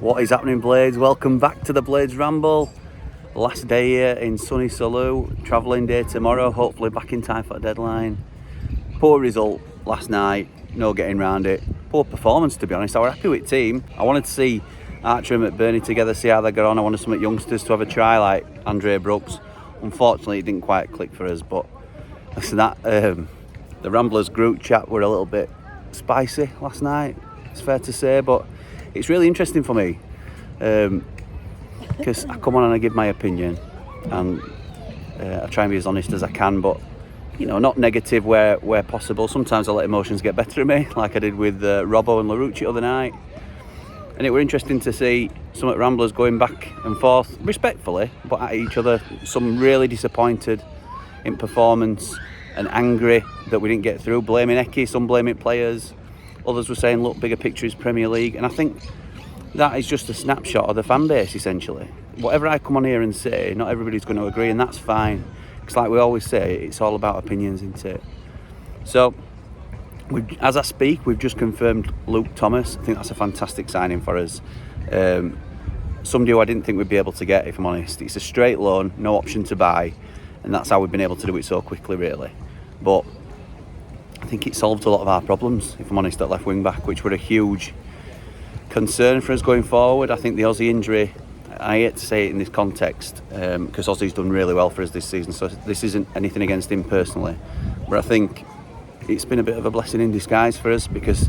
What is happening, Blades? Welcome back to the Blades Ramble. Last day here in sunny Salou, travelling day tomorrow, hopefully back in time for a deadline. Poor result last night, no getting round it. Poor performance, to be honest. I was happy with the team. I wanted to see Archer and McBurney together, see how they got on. I wanted some youngsters to have a try like Andre Brooks. Unfortunately, it didn't quite click for us, but listen, the Ramblers group chat were a little bit spicy last night, it's fair to say, but it's really interesting for me because I come on and I give my opinion and I try and be as honest as I can, but you know, not negative where possible. Sometimes I let emotions get better of me, like I did with Robbo and Larouche the other night. And it were interesting to see some of the Ramblers going back and forth respectfully, but at each other. Some really disappointed in performance and angry that we didn't get through, blaming McATEE, some blaming players. Others were saying, look, bigger picture is Premier League. And I think that is just a snapshot of the fan base, essentially. Whatever I come on here and say, not everybody's going to agree, and that's fine. Because like we always say, it's all about opinions, isn't it? So, as I speak, we've just confirmed Luke Thomas. I think that's a fantastic signing for us. Somebody who I didn't think we'd be able to get, if I'm honest. It's a straight loan, no option to buy. And that's how we've been able to do it so quickly, really. But I think it solved a lot of our problems, if I'm honest, at left wing back, which were a huge concern for us going forward. I think the Aussie injury, I hate to say it in this context, because Aussie's done really well for us this season, so this isn't anything against him personally, but I think it's been a bit of a blessing in disguise for us, because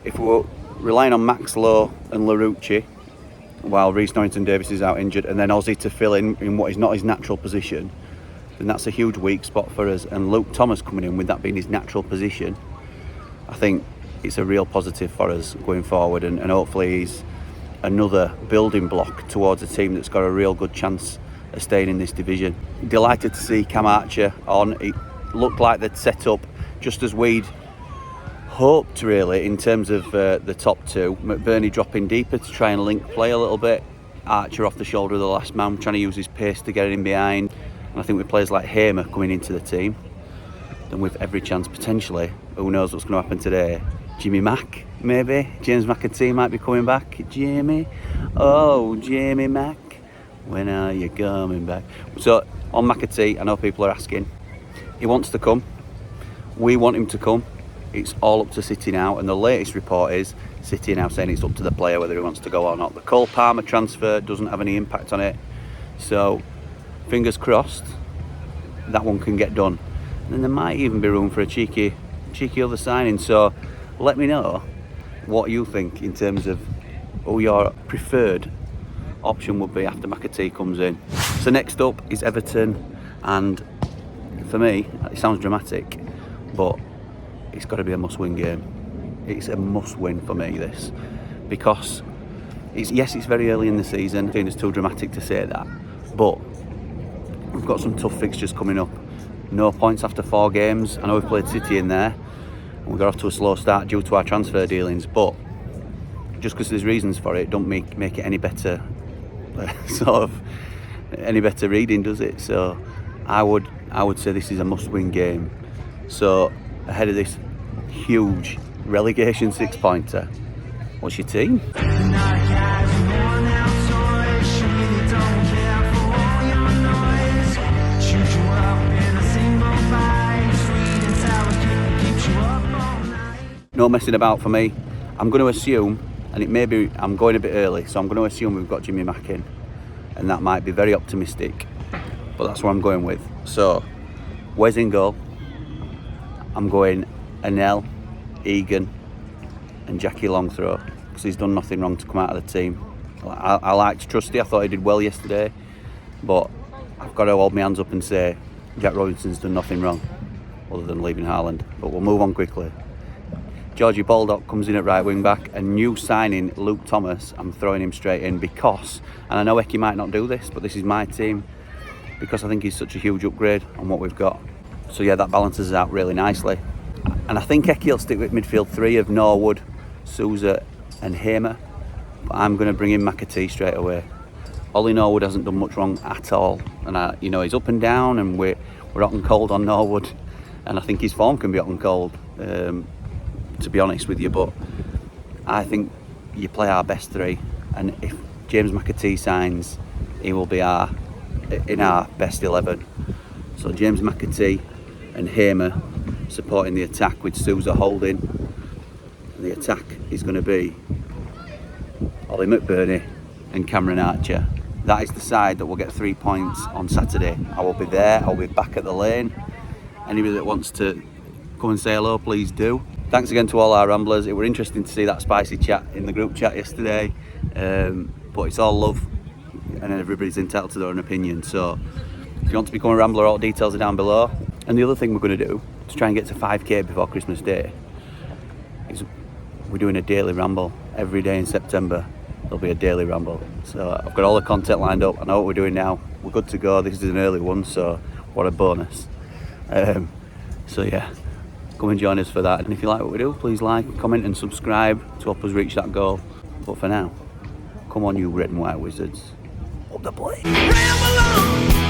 if we're relying on Max Lowe and Larouche while Reece Norrington-Davies is out injured, and then Aussie to fill in what is not his natural position, then that's a huge weak spot for us. And Luke Thomas coming in with that being his natural position, I think it's a real positive for us going forward, and hopefully he's another building block towards a team that's got a real good chance of staying in this division. Delighted to see Cam Archer on. It looked like they'd set up just as we'd hoped, really, in terms of the top two. McBurney dropping deeper to try and link play a little bit. Archer off the shoulder of the last man, trying to use his pace to get in behind. And I think with players like Hamer coming into the team, then with every chance potentially, who knows what's going to happen today, Jimmy Mack, maybe. James McATEE might be coming back. Jamie, Mack, when are you coming back? So on McATEE, I know people are asking. He wants to come. We want him to come. It's all up to City now, and the latest report is City now saying it's up to the player whether he wants to go or not. The Cole Palmer transfer doesn't have any impact on it, so fingers crossed that one can get done. And then there might even be room for a cheeky other signing. So let me know what you think in terms of who your preferred option would be after McATEE comes in. So next up is Everton, and for me, it sounds dramatic, but it's got to be a must-win game. It's a must-win for me, this, because it's very early in the season. I think it's too dramatic to say that, but we've got some tough fixtures coming up. No points after 4 games. I know we've played City in there, and we got off to a slow start due to our transfer dealings, but just because there's reasons for it, don't make it any better, any better reading, does it? So I would say this is a must-win game. So ahead of this huge relegation 6-pointer, what's your team? No messing about for me. I'm going to assume, and it may be I'm going a bit early, so I'm going to assume we've got Jimmy Mack in, and that might be very optimistic, but that's what I'm going with. So where's in goal? I'm going Anel, Egan and Jackie Longthrow, because he's done nothing wrong to come out of the team. I liked Trusty. I thought he did well yesterday, but I've got to hold my hands up and say Jack Robinson's done nothing wrong other than leaving Haaland. But we'll move on quickly. Georgie Baldock comes in at right wing back, and new signing Luke Thomas, I'm throwing him straight in because, and I know McATEE might not do this, but this is my team, because I think he's such a huge upgrade on what we've got. So yeah, that balances out really nicely. And I think McATEE will stick with midfield 3 of Norwood, Souza and Hamer, but I'm going to bring in McATEE straight away. Ollie Norwood hasn't done much wrong at all, and he's up and down, and we're hot and cold on Norwood, and I think his form can be hot and cold, to be honest with you, but I think you play our best 3, and if James McATEE signs, he will be in our best 11. So James McATEE and Hamer supporting the attack with Sousa holding. And the attack is going to be Ollie McBurney and Cameron Archer. That is the side that will get 3 points on Saturday. I will be there, I'll be back at the lane. Anybody that wants to come and say hello, please do. Thanks again to all our Ramblers. It was interesting to see that spicy chat in the group chat yesterday. But it's all love and everybody's entitled to their own opinion. So if you want to become a Rambler, all details are down below. And the other thing we're going to do to try and get to 5k before Christmas Day is we're doing a daily ramble every day in September. There'll be a daily ramble. So I've got all the content lined up. I know what we're doing now. We're good to go. This is an early one, so what a bonus. So yeah, come and join us for that. And if you like what we do, please like, comment and subscribe to help us reach that goal. But for now, come on you red and white wizards. Up the plate. Ramble on.